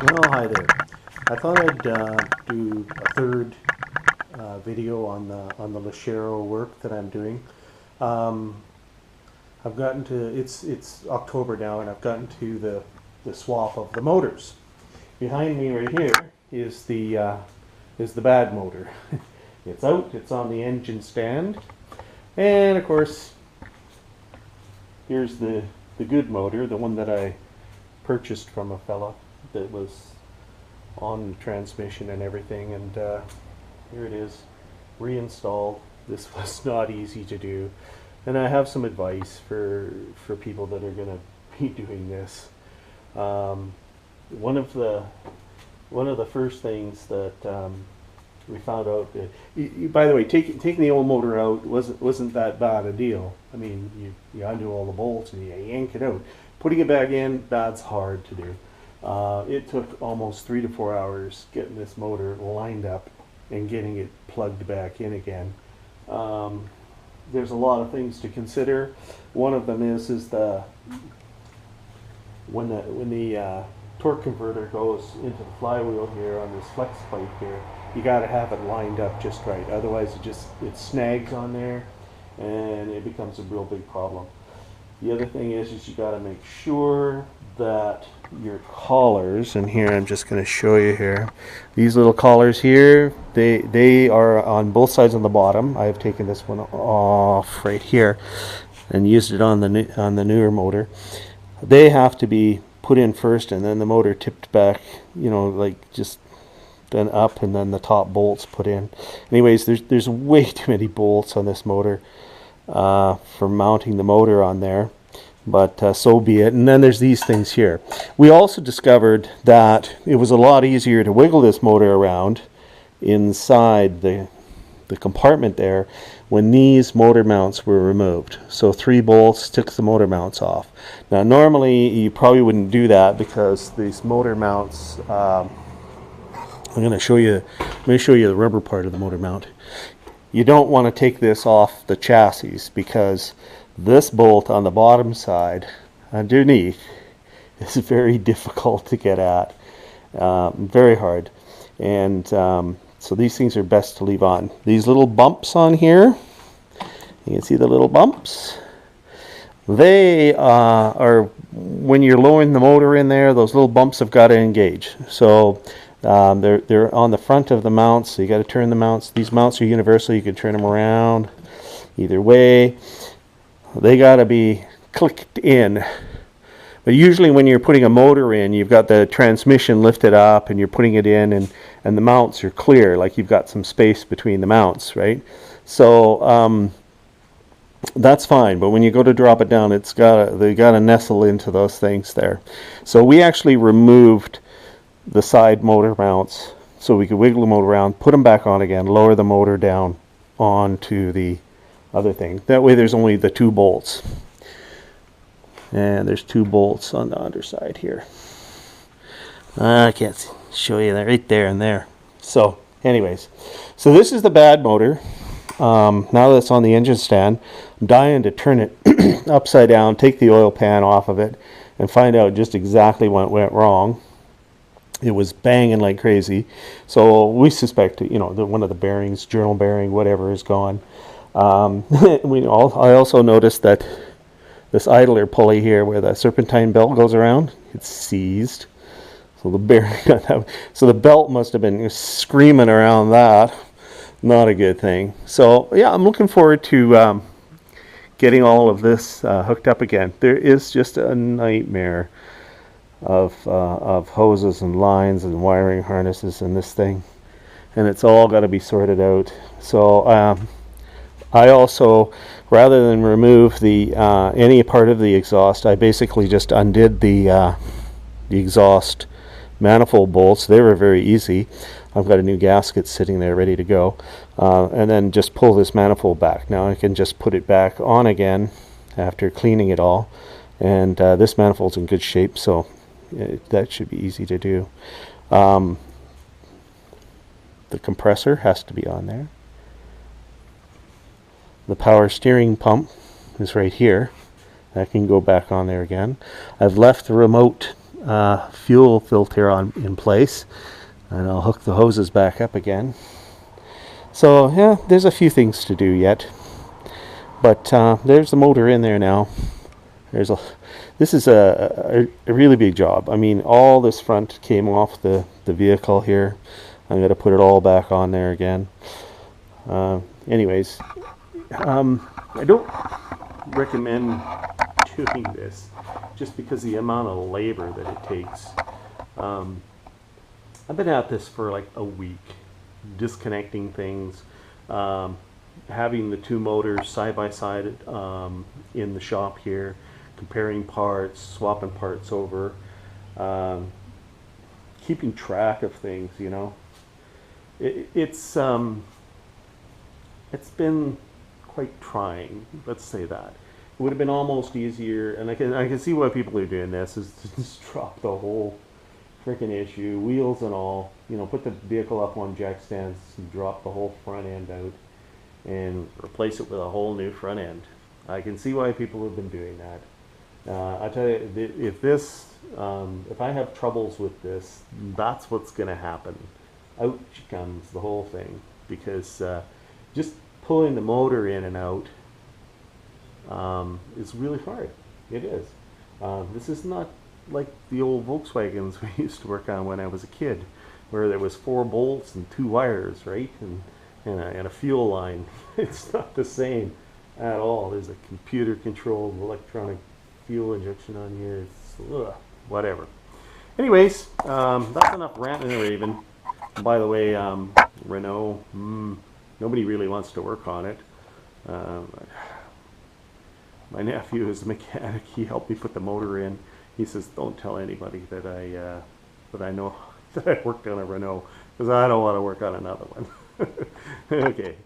Well, hi there. I thought I'd do a third video on the Lesharo work that I'm doing. Um, I've gotten to it's October now, and I've gotten to the swap of the motors. Behind me, right here, is the bad motor. It's out. It's on the engine stand, and of course, here's the good motor, the one that I purchased from a fella that was on the transmission and everything, and here it is, reinstalled. This was not easy to do, and I have some advice for people that are going to be doing this. One of the first things that we found out that, by the way, taking the old motor out wasn't that bad a deal. I mean, you undo all the bolts and you yank it out. Putting it back in, that's hard to do. It took almost 3 to 4 hours getting this motor lined up and getting it plugged back in again. There's a lot of things to consider. One of them is the when the torque converter goes into the flywheel here on this flex pipe here, you got to have it lined up just right. Otherwise, it snags on there, and it becomes a real big problem. The other thing is you got to make sure that your collars, and here I'm just going to show you here, these little collars here, they are on both sides on the bottom. I've taken this one off right here and used it on the newer motor. They have to be put in first, and then the motor tipped back, like just then up, and then the top bolts put in. Anyways, there's way too many bolts on this motor for mounting the motor on there, but so be it. And then there's these things here. We also discovered that it was a lot easier to wiggle this motor around inside the compartment there when these motor mounts were removed. So 3 bolts took the motor mounts off. Now normally you probably wouldn't do that because these motor mounts, I'm going to show you the rubber part of the motor mount. You don't want to take this off the chassis because this bolt on the bottom side underneath is very difficult to get at, very hard, and so these things are best to leave on. These little bumps on here, you can see the little bumps. They are, when you're lowering the motor in there, those little bumps have got to engage. So they're on the front of the mounts, so you got to turn the mounts. These mounts are universal. You can turn them around either way. They got to be clicked in. But usually when you're putting a motor in, you've got the transmission lifted up and you're putting it in, and the mounts are clear, like you've got some space between the mounts, right? So that's fine, but when you go to drop it down, they got to nestle into those things there. So we actually removed the side motor mounts so we could wiggle the motor around, put them back on again, lower the motor down onto the other thing. That way there's only the 2 bolts. And there's 2 bolts on the underside here. I can't show you that right there and there. So anyways, so this is the bad motor. Now that it's on the engine stand, I'm dying to turn it upside down, take the oil pan off of it, and find out just exactly what went wrong. It was banging like crazy, so we suspect, that one of the bearings, journal bearing, whatever, is gone. I also noticed that this idler pulley here, where the serpentine belt goes around, it's seized. So the bearing, so the belt must have been screaming around that. Not a good thing. So yeah, I'm looking forward to getting all of this hooked up again. There is just a nightmare of hoses and lines and wiring harnesses in this thing, and it's all got to be sorted out. So I also, rather than remove the any part of the exhaust, I basically just undid the exhaust manifold bolts. They were very easy. I've got a new gasket sitting there ready to go, and then just pull this manifold back. Now I can just put it back on again after cleaning it all, and this manifold's in good shape, so that should be easy to do. The compressor has to be on there. The power steering pump is right here. That can go back on there again. I've left the remote fuel filter in place, and I'll hook the hoses back up again. So yeah, there's a few things to do yet, but there's the motor in there now. This is a really big job. I mean, all this front came off the vehicle here. I'm going to put it all back on there again. Anyways, I don't recommend doing this just because the amount of labor that it takes. I've been at this for like a week, disconnecting things, having the two motors side by side in the shop here, comparing parts, swapping parts over, keeping track of things, you know. It's been quite trying, let's say that. It would have been almost easier, and I can see why people are doing this, is to just drop the whole freaking issue, wheels and all, you know, put the vehicle up on jack stands and drop the whole front end out and replace it with a whole new front end. I can see why people have been doing that. I tell you, if I have troubles with this, that's what's going to happen. Out comes the whole thing, because just pulling the motor in and out is really hard. It is. This is not like the old Volkswagens we used to work on when I was a kid, where there was 4 bolts and 2 wires, right, and a fuel line. It's not the same at all. There's a computer-controlled electronic fuel injection on here. It's whatever. Anyways, that's enough ranting and raving. By the way, Renault, nobody really wants to work on it. My nephew is a mechanic. He helped me put the motor in. He says, "Don't tell anybody that I know that I worked on a Renault, because I don't want to work on another one." Okay.